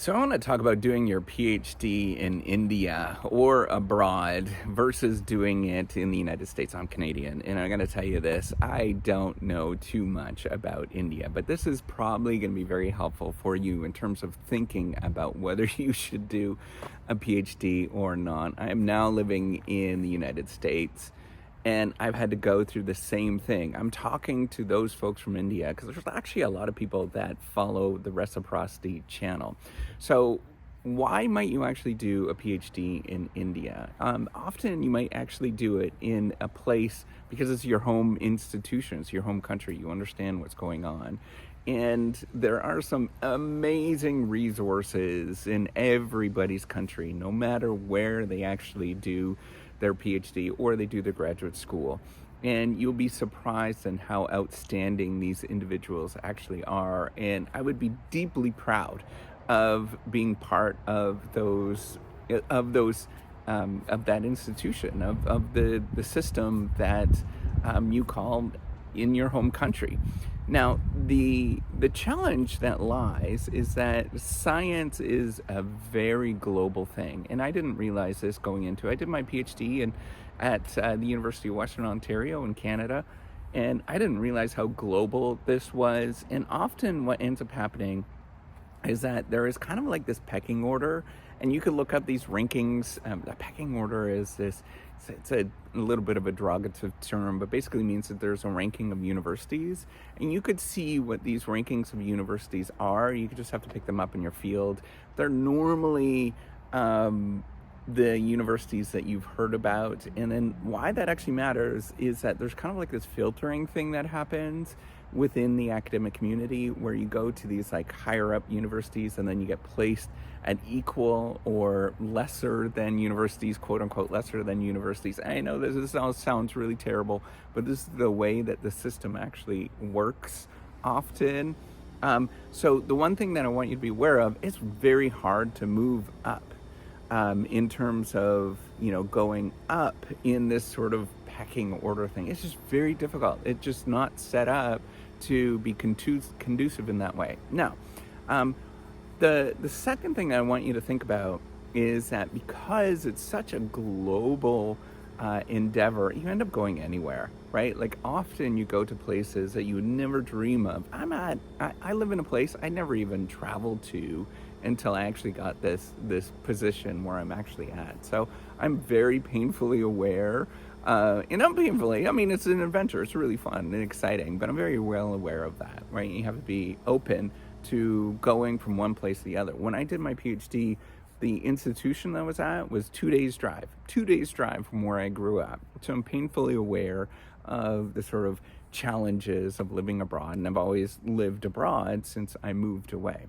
So I want to talk about doing your PhD in India or abroad versus doing it in the United States. I'm Canadian, and I'm going to tell you this. I don't know too much about India, but this is probably going to be very helpful for you in terms of thinking about whether you should do a PhD or not. I am now living in the United States, and I've had to go through the same thing. I'm talking to those folks from India because there's actually a lot of people that follow the reciprocity channel. So why might you actually do a PhD in India? Often you might actually do it in a place because it's your home institution, it's your home country. You understand what's going on. And there are some amazing resources in everybody's country, no matter where they actually do their PhD or they do their graduate school. And you'll be surprised in how outstanding these individuals actually are. And I would be deeply proud of being part of of that institution, of the system that you call in your home country. Now, the challenge that lies is that science is a very global thing, and I didn't realize this going into it. I did my PhD at the University of Western Ontario in Canada, and I didn't realize how global this was. And often, what ends up happening is that there is kind of like this pecking order, and you could look up these rankings. The pecking order is this, it's a little bit of a derogative term, but basically means that there's a ranking of universities, and you could see what these rankings of universities are. You could just have to pick them up in your field. They're normally the universities that you've heard about. And then why that actually matters is that there's kind of like this filtering thing that happens within the academic community where you go to these like higher up universities and then you get placed at equal or lesser than universities, quote unquote lesser than universities. I know this all sounds really terrible, but this is the way that the system actually works often. So the one thing that I want you to be aware of, it's very hard to move up in terms of, going up in this sort of pecking order thing. It's just very difficult. It's just not set up to be conducive in that way. Now, the second thing I want you to think about is that because it's such a global endeavor, you end up going anywhere, right? Like often you go to places that you would never dream of. I live in a place I never even traveled to until I actually got this position where I'm actually at. So I'm very painfully aware, and not painfully, I mean, it's an adventure. It's really fun and exciting, but I'm very well aware of that, right? You have to be open to going from one place to the other. When I did my PhD, the institution that I was at was 2 days drive from where I grew up. So I'm painfully aware of the sort of challenges of living abroad, and I've always lived abroad since I moved away.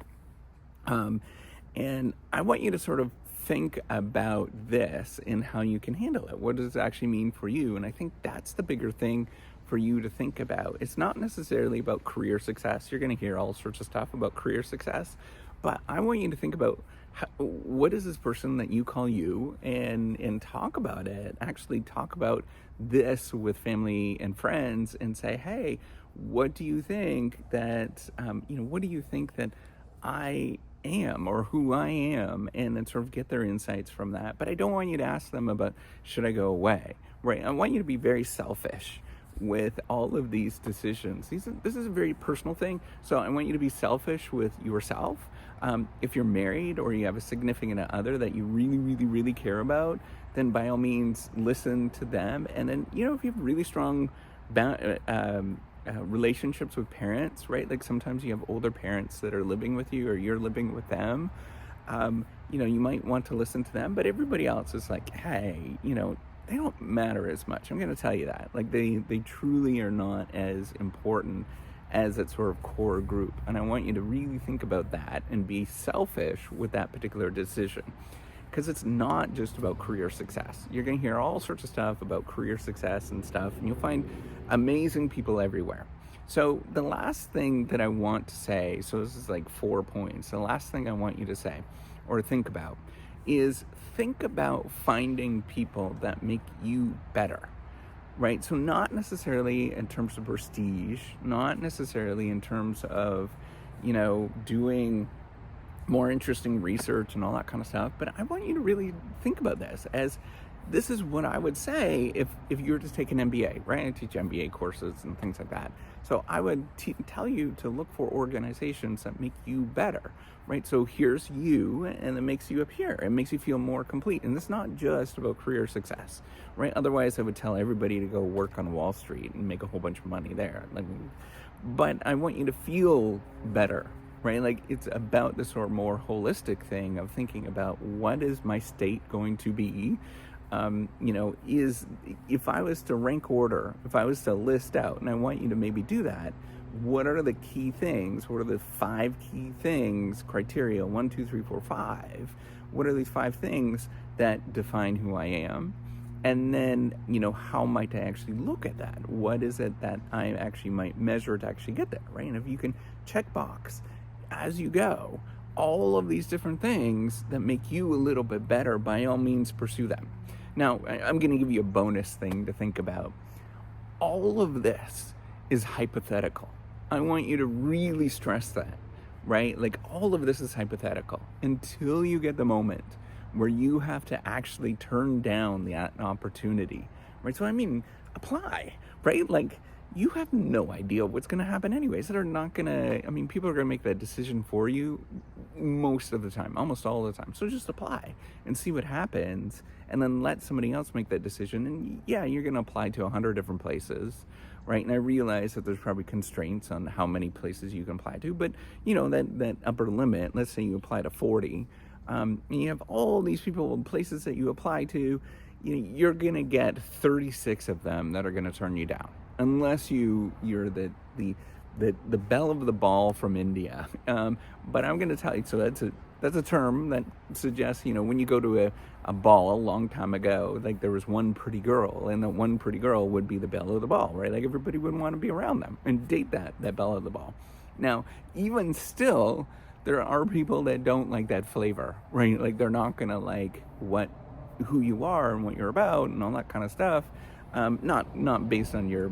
And I want you to sort of think about this and how you can handle it. What does it actually mean for you? And I think that's the bigger thing for you to think about. It's not necessarily about career success. You're going to hear all sorts of stuff about career success, but I want you to think about what is this person that you call you, and talk about it. Actually talk about this with family and friends and say, hey, what do you think that, what do you think that I am or who I am, and then sort of get their insights from that. But I don't want you to ask them about, should I go away, right? I want you to be very selfish with all of these decisions. This is a very personal thing. So I want you to be selfish with yourself. If you're married or you have a significant other that you really, really, really care about, then by all means, listen to them. And then, if you have really strong relationships with parents, right? Like sometimes you have older parents that are living with you or you're living with them. You might want to listen to them, but everybody else is like, hey, they don't matter as much. I'm going to tell you that. Like they truly are not as important as that sort of core group. And I want you to really think about that and be selfish with that particular decision. Because it's not just about career success. You're going to hear all sorts of stuff about career success and stuff, and you'll find amazing people everywhere. So the last thing that I want to say, so this is like 4 points. The last thing I want you to say or think about is think about finding people that make you better, right? So not necessarily in terms of prestige, not necessarily in terms of, doing more interesting research and all that kind of stuff. But I want you to really think about this as this is what I would say if you were to take an MBA, right? I teach MBA courses and things like that. So I would tell you to look for organizations that make you better, right? So here's you, and it makes you appear. It makes you feel more complete. And it's not just about career success, right? Otherwise, I would tell everybody to go work on Wall Street and make a whole bunch of money there. But I want you to feel better, right? Like it's about this sort of more holistic thing of thinking about what is my state going to be. Is if I was to rank order, if I was to list out, and I want you to maybe do that, what are the key things? What are the 5 key things, criteria, 1, 2, 3, 4, 5? What are these 5 things that define who I am? And then, how might I actually look at that? What is it that I actually might measure to actually get there, right? And if you can check box as you go, all of these different things that make you a little bit better, by all means, pursue them. Now, I'm going to give you a bonus thing to think about. All of this is hypothetical. I want you to really stress that, right? Like all of this is hypothetical until you get the moment where you have to actually turn down the opportunity, right? So, apply, right? Like, you have no idea what's going to happen anyways. That are not going to, people are going to make that decision for you most of the time, almost all the time. So just apply and see what happens, and then let somebody else make that decision. And yeah, you're going to apply to 100 different places, right? And I realize that there's probably constraints on how many places you can apply to, but that upper limit, let's say you apply to 40, and you have all these people and places that you apply to, you're going to get 36 of them that are going to turn you down. Unless you're the belle of the ball from India. But I'm going to tell you, so that's a term that suggests, when you go to a ball a long time ago, like there was one pretty girl, and that one pretty girl would be the belle of the ball, right? Like everybody would want to be around them and date that belle of the ball. Now, even still, there are people that don't like that flavor, right? Like they're not going to like who you are and what you're about and all that kind of stuff. Not based on your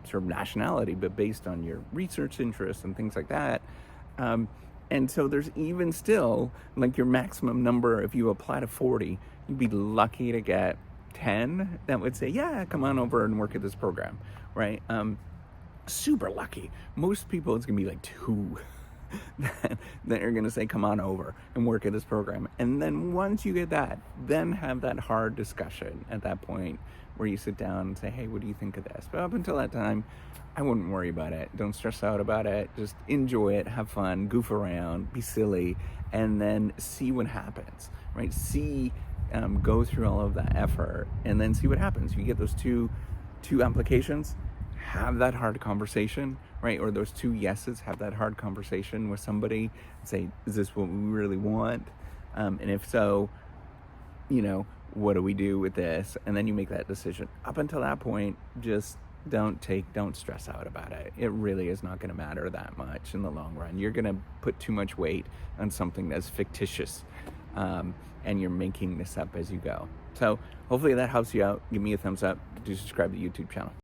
sort of nationality, but based on your research interests and things like that. And so there's even still like your maximum number. If you apply to 40, you'd be lucky to get 10 that would say, yeah, come on over and work at this program, right? Super lucky. Most people, it's gonna be like 2 that are going to say, come on over and work at this program. And then once you get that, then have that hard discussion at that point where you sit down and say, hey, what do you think of this? But up until that time, I wouldn't worry about it. Don't stress out about it. Just enjoy it, have fun, goof around, be silly, and then see what happens, right? Go through all of that effort and then see what happens. You get those two applications, have that hard conversation, right? Or those 2 yeses, have that hard conversation with somebody and say, is this what we really want? And if so, what do we do with this? And then you make that decision. Up until that point, just don't stress out about it. It really is not going to matter that much in the long run. You're going to put too much weight on something that's fictitious, and you're making this up as you go. So hopefully that helps you out. Give me a thumbs up. Do subscribe to the YouTube channel.